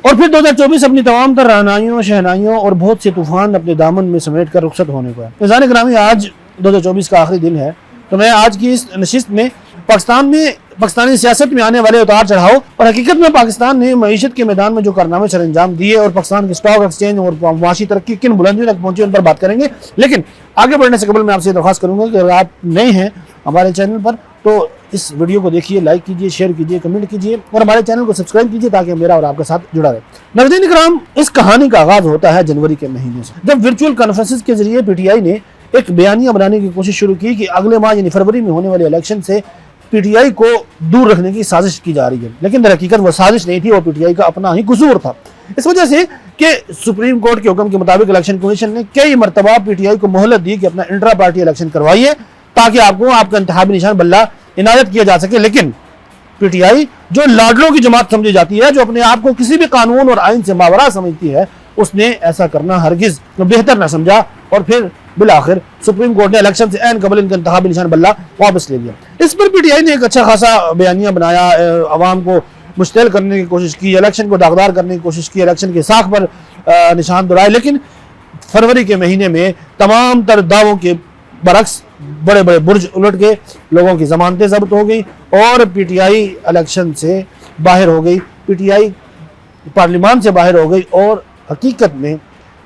اور پھر 2024 اپنی تمام تر رہنائیوں، شہنائیوں اور بہت سے طوفان اپنے دامن میں سمیٹ کر رخصت ہونے کو ہے۔ عزیزان گرامی، آج 2024 کا آخری دن ہے، تو میں آج کی اس نشست میں پاکستانی سیاست میں آنے والے اتار چڑھاؤ اور حقیقت میں پاکستان نے معیشت کے میدان میں جو کارنامے سر انجام دیے اور پاکستان کے اسٹاک ایکسچینج اور معاشی ترقی کن بلندیوں تک پہنچی ان پر بات کریں گے۔ لیکن آگے بڑھنے سے قبل میں آپ سے درخواست کروں گا کہ اگر آپ نئے ہیں ہمارے چینل پر تو اس ویڈیو کو دیکھیے، لائک کیجیے، شیئر کیجیے، کمنٹ کیجیے اور ہمارے چینل کو سبسکرائب کیجیے تاکہ میرا اور آپ کے ساتھ جڑا رہے۔ ناظرین کرام، اس کہانی کا آغاز ہوتا ہے جنوری کے مہینے سے، جب ورچوئل کانفرنسز کے ذریعے پی ٹی آئی نے ایک بیانیہ بنانے کی کوشش شروع کی کہ اگلے ماہ یعنی فروری میں ہونے والے الیکشن سے پی ٹی آئی کو دور رکھنے کی سازش کی جا رہی ہے، لیکن در حقیقت وہ سازش نہیں تھی، وہ پی ٹی آئی کا اپنا ہی قصور تھا۔ اس وجہ سے کہ سپریم کورٹ کے حکم کے مطابق الیکشن کمیشن نے کئی مرتبہ پی ٹی آئی کو مہلت دی کہ اپنا انٹرا پارٹی الیکشن کروائیے تاکہ آپ کا انتخابی نشان بلہ عنایت کیا جا سکے، لیکن پی ٹی آئی جو لاڈلوں کی جماعت سمجھی جاتی ہے، جو اپنے آپ کو کسی بھی قانون اور آئین سے ماورا سمجھتی ہے، اس نے ایسا کرنا ہرگز بہتر نہ سمجھا اور پھر بالآخر سپریم کورٹ نے الیکشن سے عین قبل ان کا انتخابی نشان بلہ واپس لے لیا۔ اس پر پی ٹی آئی نے ایک اچھا خاصا بیانیہ بنایا، عوام کو مشتعل کرنے کی کوشش کی، الیکشن کو داغدار کرنے کی کوشش کی، الیکشن کے ساکھ پر نشان دہرائے، لیکن فروری کے مہینے میں تمام تر دعووں کے برعکس بڑے بڑے برج الٹ گئے، لوگوں کی ضمانتیں ضبط ہو گئی اور پی ٹی آئی الیکشن سے باہر ہو گئی، پی ٹی آئی پارلیمان سے باہر ہو گئی اور حقیقت میں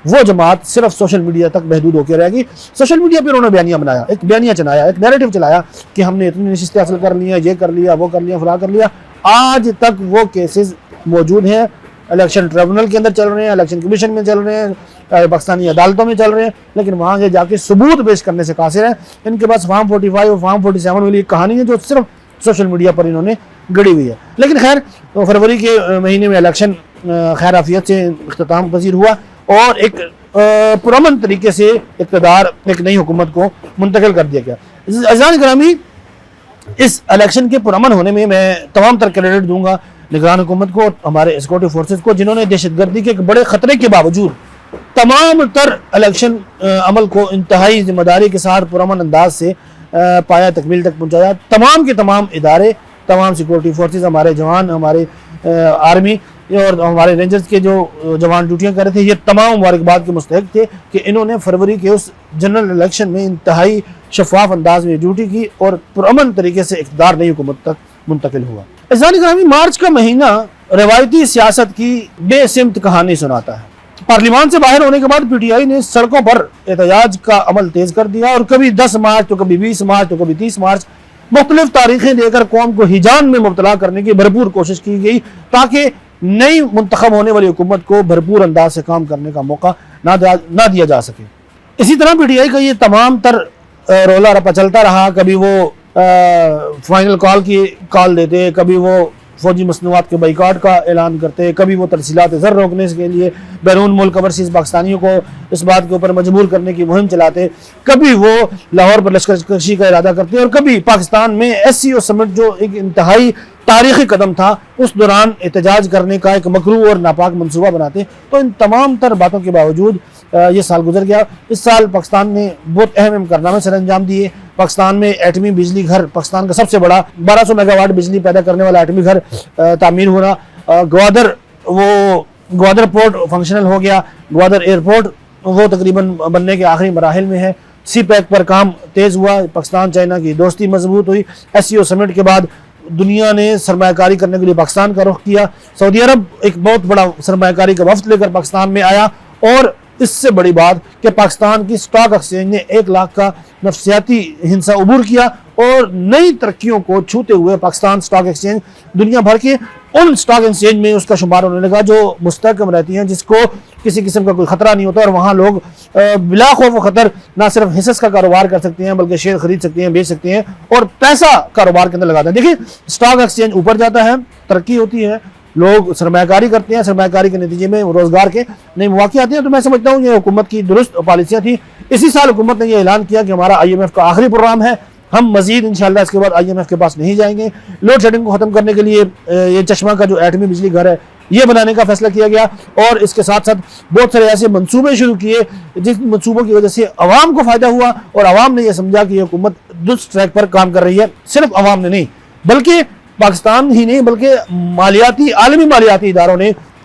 وہ جماعت صرف سوشل میڈیا تک محدود ہو کے رہ گئی۔ سوشل میڈیا پہ انہوں نے بیانیہ بنایا، ایک بیانیہ چلایا، ایک نیریٹو چلایا کہ ہم نے اتنی نشستیں حاصل کر لی ہیں، یہ کر لیا، وہ کر لیا، فلاں کر لیا۔ آج تک وہ کیسز موجود ہیں، الیکشن ٹریبونل کے اندر چل رہے ہیں، الیکشن کمیشن میں چل رہے ہیں، پاکستانی عدالتوں میں چل رہے ہیں، لیکن وہاں یہ جا کے ثبوت پیش کرنے سے قاصر ہیں۔ ان کے پاس فارم 45 اور فارم 47 والی ایک کہانی ہے جو صرف سوشل میڈیا پر انہوں نے گڑی ہوئی ہے۔ لیکن خیر، فروری کے مہینے میں الیکشن خیر عافیت سے اختتام پذیر ہوا اور ایک پرامن طریقے سے اقتدار ایک نئی حکومت کو منتقل کر دیا گیا۔ عزیزان گرامی، اس الیکشن کے پرامن ہونے میں میں تمام تر کریڈٹ دوں گا نگران حکومت کو، ہمارے سیکورٹی فورسز کو، جنہوں نے دہشت گردی کے ایک بڑے خطرے کے باوجود تمام تر الیکشن عمل کو انتہائی ذمہ داری کے ساتھ پرامن انداز سے پایا تکمیل تک پہنچایا۔ تمام کے تمام ادارے، تمام سیکورٹی فورسز، ہمارے جوان، ہمارے آرمی اور ہمارے رینجرز کے جو جوان ڈیوٹیاں کر رہے تھے، یہ تمام مبارکباد کے مستحق تھے کہ انہوں نے فروری کے اس جنرل الیکشن میں انتہائی شفاف انداز میں ڈیوٹی کی اور پرامن طریقے سے اقتدار نئی حکومت تک منتقل ہوا۔ عزیزان گرامی، مارچ کا مہینہ روایتی سیاست کی بے سمت کہانی سناتا ہے۔ پارلیمان سے باہر ہونے کے بعد پی ٹی آئی نے سڑکوں پر احتجاج کا عمل تیز کر دیا اور کبھی 10 مارچ تو کبھی 20 مارچ تو کبھی 30 مارچ مختلف تاریخیں دے کر قوم کو ہیجان میں مبتلا کرنے کی بھرپور کوشش کی گئی تاکہ نئی منتخب ہونے والی حکومت کو بھرپور انداز سے کام کرنے کا موقع نہ دیا جا سکے۔ اسی طرح پی ٹی آئی کا یہ تمام تر رولا رپا چلتا رہا، کبھی وہ فائنل کال کی کال دیتے، کبھی وہ فوجی مصنوعات کے بائیکاٹ کا اعلان کرتے، کبھی وہ ترسیلات زر روکنے کے لیے بیرون ملک اوورسیز پاکستانیوں کو اس بات کے اوپر مجبور کرنے کی مہم چلاتے، کبھی وہ لاہور پر لشکر کشی کا ارادہ کرتے اور کبھی پاکستان میں ایس سی او سمٹ جو ایک انتہائی تاریخی قدم تھا اس دوران احتجاج کرنے کا ایک مکروہ اور ناپاک منصوبہ بناتے۔ تو ان تمام تر باتوں کے باوجود یہ سال گزر گیا۔ اس سال پاکستان نے بہت اہم کارنامے سر انجام دیے۔ پاکستان میں ایٹمی بجلی گھر، پاکستان کا سب سے بڑا 1200 میگا واٹ بجلی پیدا کرنے والا ایٹمی گھر تعمیر ہونا، گوادر پورٹ فنکشنل ہو گیا، گوادر ایئرپورٹ وہ تقریباً بننے کے آخری مراحل میں ہے، سی پیک پر کام تیز ہوا، پاکستان چائنا کی دوستی مضبوط ہوئی، ایس سی او سمٹ کے بعد دنیا نے سرمایہ کاری کرنے کے لیے پاکستان کا رخ کیا، سعودی عرب ایک بہت بڑا سرمایہ کاری کا وفد لے کر پاکستان میں آیا اور اس سے بڑی بات کہ پاکستان کی سٹاک ایکسچینج نے 1 لاکھ کا نفسیاتی ہنسا عبور کیا اور نئی ترقیوں کو چھوتے ہوئے پاکستان سٹاک ایکسچینج دنیا بھر کے ان سٹاک ایکسچینج میں اس کا شمار ہونے لگا جو مستحکم رہتی ہیں، جس کو کسی قسم کا کوئی خطرہ نہیں ہوتا اور وہاں لوگ بلا خوف و خطر نہ صرف حصص کا کاروبار کر سکتے ہیں بلکہ شیئر خرید سکتے ہیں، بیچ سکتے ہیں اور پیسہ کاروبار کے اندر لگاتے ہیں۔ دیکھیں، سٹاک ایکسچینج اوپر جاتا ہے، ترقی ہوتی ہے، لوگ سرمایہ کاری کرتے ہیں، سرمایہ کاری کے نتیجے میں روزگار کے نئے مواقع آتے ہیں۔ تو میں سمجھتا ہوں یہ حکومت کی درست پالیسیاں تھیں۔ اسی سال حکومت نے یہ اعلان کیا کہ ہمارا آئی ایم ایف کا آخری پروگرام ہے، ہم مزید انشاءاللہ اس کے بعد آئی ایم ایف کے پاس نہیں جائیں گے۔ لوڈ شیڈنگ کو ختم کرنے کے لیے یہ چشمہ کا جو ایٹمی بجلی گھر ہے یہ بنانے کا فیصلہ کیا گیا اور اس کے ساتھ ساتھ بہت سارے ایسے منصوبے شروع کیے جس منصوبوں کی وجہ سے عوام کو فائدہ ہوا اور عوام نے یہ سمجھا کہ یہ حکومت درست ٹریک پر کام کر رہی ہے۔ صرف عوام نے نہیں بلکہ پاکستان ہی نہیں بلکہ عالمی مالیاتی اداروں نے